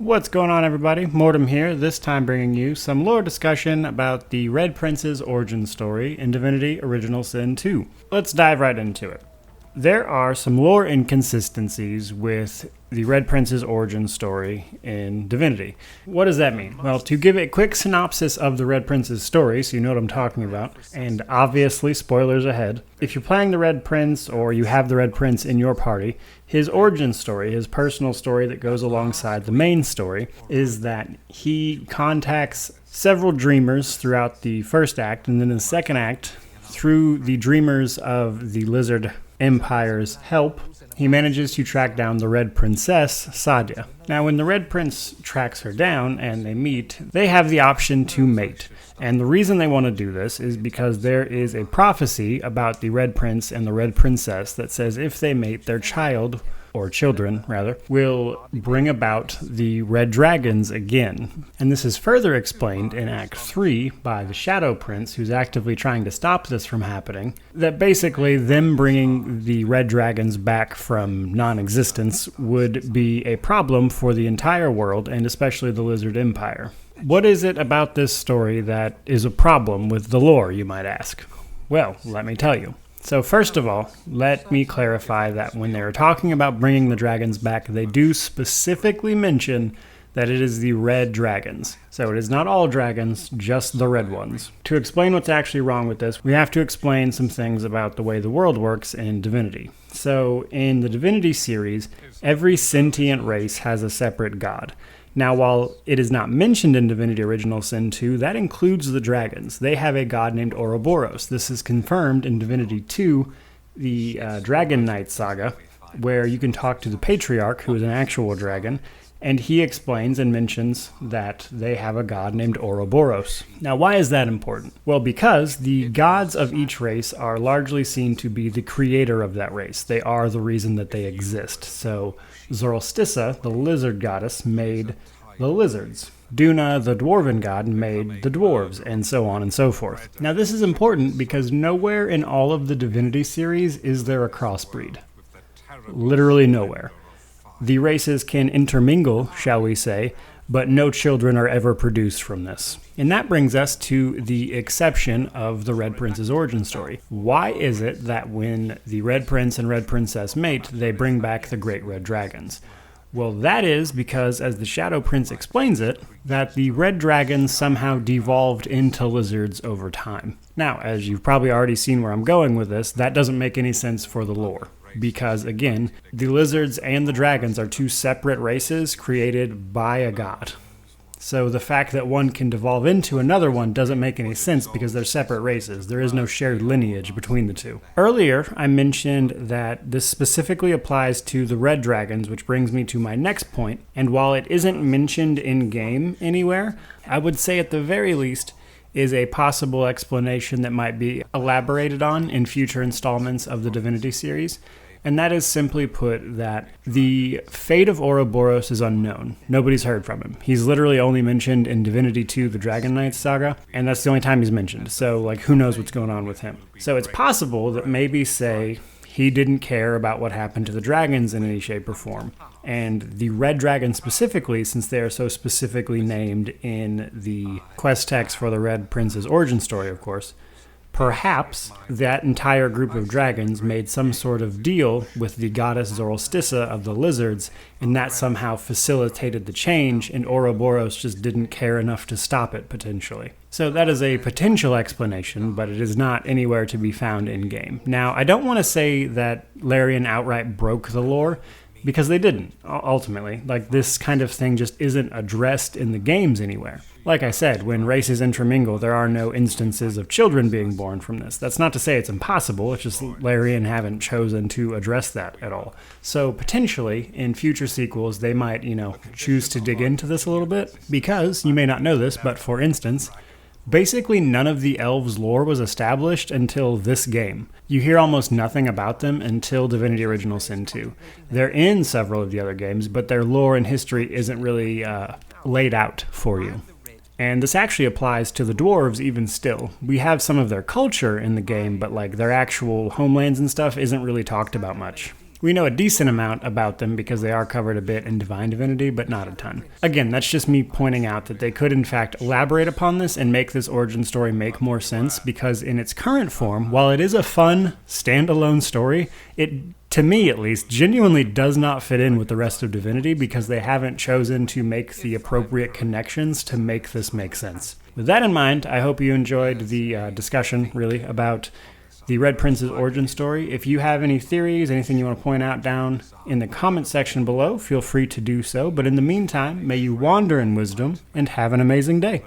What's going on, everybody? Mortem here, this time bringing you some lore discussion about the Red Prince's origin story in Divinity Original Sin 2. Let's dive right into it. There are some lore inconsistencies with the Red Prince's origin story in Divinity. What does that mean? Well, to give a quick synopsis of the Red Prince's story, so you know what I'm talking about, and obviously spoilers ahead, if you're playing the Red Prince or you have the Red Prince in your party, his origin story, his personal story that goes alongside the main story, is that he contacts several dreamers throughout the first act, and then in the second act, through the dreamers of the Lizard Empire's help, he manages to track down the Red Princess, Sadia. Now, when the Red Prince tracks her down and they meet, they have the option to mate. And the reason they want to do this is because there is a prophecy about the Red Prince and the Red Princess that says if they mate, their child, or children rather, will bring about the Red Dragons again. And this is further explained in Act 3 by the Shadow Prince, who's actively trying to stop this from happening, that basically them bringing the Red Dragons back from non-existence would be a problem for the entire world, and especially the Lizard Empire. What is it about this story that is a problem with the lore, you might ask? Well, let me tell you. So first of all, let me clarify that when they were talking about bringing the dragons back, they do specifically mention that it is the red dragons. So it is not all dragons, just the red ones. To explain what's actually wrong with this, we have to explain some things about the way the world works in Divinity. So in the Divinity series, every sentient race has a separate god. Now, while it is not mentioned in Divinity Original Sin 2, that includes the dragons. They have a god named Ouroboros. This is confirmed in Divinity 2, the Dragon Knight saga, where you can talk to the Patriarch, who is an actual dragon, and he explains and mentions that they have a god named Ouroboros. Now, why is that important? Well, because the gods of each race are largely seen to be the creator of that race. They are the reason that they exist. So, Zoroastissa, the lizard goddess, made the lizards. Duna, the dwarven god, made the dwarves, and so on and so forth. Now, this is important because nowhere in all of the Divinity series is there a crossbreed. Literally nowhere. The races can intermingle, shall we say, but no children are ever produced from this. And that brings us to the exception of the Red Prince's origin story. Why is it that when the Red Prince and Red Princess mate, they bring back the Great Red Dragons? Well, that is because, as the Shadow Prince explains it, that the Red Dragons somehow devolved into lizards over time. Now, as you've probably already seen where I'm going with this, that doesn't make any sense for the lore. Because, again, the lizards and the dragons are two separate races created by a god. So the fact that one can devolve into another one doesn't make any sense because they're separate races. There is no shared lineage between the two. Earlier, I mentioned that this specifically applies to the red dragons, which brings me to my next point. And while it isn't mentioned in-game anywhere, I would say at the very least is a possible explanation that might be elaborated on in future installments of the Divinity series. And that is simply put that the fate of Ouroboros is unknown. Nobody's heard from him. He's literally only mentioned in Divinity 2, the Dragon Knight saga, and that's the only time he's mentioned. So, who knows what's going on with him? So it's possible that maybe, say, he didn't care about what happened to the dragons in any shape or form. And the red dragon specifically, since they are so specifically named in the quest text for the Red Prince's origin story, of course, perhaps that entire group of dragons made some sort of deal with the goddess Zoroastissa of the lizards, and that somehow facilitated the change, and Ouroboros just didn't care enough to stop it, potentially. So that is a potential explanation, but it is not anywhere to be found in-game. Now, I don't want to say that Larian outright broke the lore, because they didn't, ultimately. This kind of thing just isn't addressed in the games anywhere. Like I said, when races intermingle, there are no instances of children being born from this. That's not to say it's impossible, it's just Larian haven't chosen to address that at all. So potentially, in future sequels, they might, choose to dig into this a little bit, because, you may not know this, but for instance, basically none of the elves' lore was established until this game. You hear almost nothing about them until Divinity Original Sin 2. They're in several of the other games, but their lore and history isn't really laid out for you. And this actually applies to the dwarves even still. We have some of their culture in the game, but their actual homelands and stuff isn't really talked about much. We know a decent amount about them because they are covered a bit in Divine Divinity, but not a ton. Again, that's just me pointing out that they could in fact elaborate upon this and make this origin story make more sense, because in its current form, while it is a fun, standalone story, it, to me at least, genuinely does not fit in with the rest of Divinity because they haven't chosen to make the appropriate connections to make this make sense. With that in mind, I hope you enjoyed the discussion, really, about the Red Prince's origin story. If you have any theories, anything you want to point out down in the comment section below, feel free to do so. But in the meantime, may you wander in wisdom and have an amazing day.